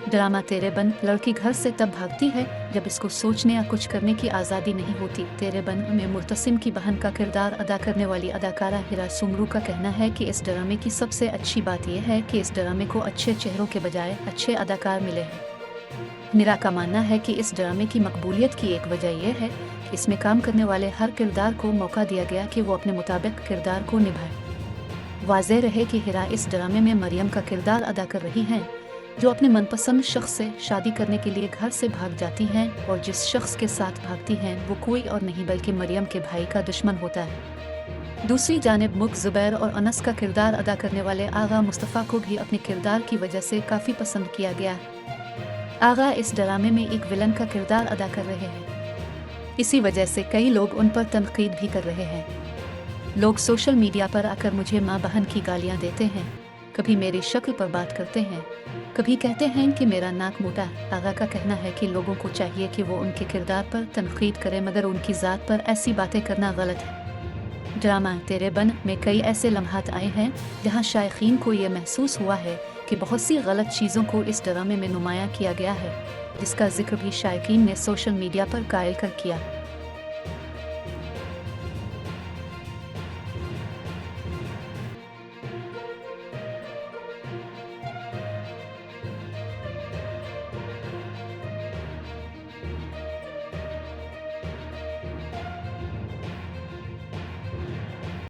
Drama तेरे बन लड़की घर से तब भागती है जब इसको सोचने या कुछ करने की आज़ादी नहीं होती। तेरे बन में मुर्तसिम की बहन का किरदार अदा करने वाली अदाकारा हिरा सुमरू का कहना है कि इस ड्रामे की सबसे अच्छी बात यह है कि इस ड्रामे को अच्छे चेहरों के बजाय अच्छे अदाकार मिले हैं। निरा का मानना है कि इस ड्रामे की मकबूलियत की एक वजह यह है कि इसमें काम करने वाले हर किरदार को मौका दिया गया कि वो अपने मुताबिक किरदार को निभाए। वाज़ेह रहे कि हिरा इस ड्रामे में मरियम का किरदार अदा कर रही हैं, जो अपने मनपसंद शख्स से शादी करने के लिए घर से भाग जाती हैं और जिस शख्स के साथ भागती हैं वो कोई और नहीं बल्कि मरियम के भाई का दुश्मन होता है। दूसरी जानिब मुक ज़ुबैर और अनस का किरदार अदा करने वाले आगा मुस्तफ़ा को भी अपने किरदार की वजह से काफ़ी पसंद किया गया है। आगा इस ड्रामे में एक विलन का किरदार अदा कर रहे हैं। इसी वजह से कई लोग उन पर तनकीद भी कर रहे हैं। लोग सोशल मीडिया पर आकर मुझे माँ बहन की गालियाँ देते हैं, कभी मेरी शक्ल पर बात करते हैं, कभी कहते हैं कि मेरा नाक मोटा। आगा का कहना है कि लोगों को चाहिए कि वो उनके किरदार पर तनकीद करें मगर उनकी ज़ात पर ऐसी बातें करना गलत है। ड्रामा तेरे बन में कई ऐसे लम्हात आए हैं जहाँ शायकीन को ये महसूस हुआ है कि बहुत सी गलत चीज़ों को इस ड्रामे में नुमायाँ किया गया है, जिसका जिक्र भी शायकीन ने सोशल मीडिया पर कायल कर किया।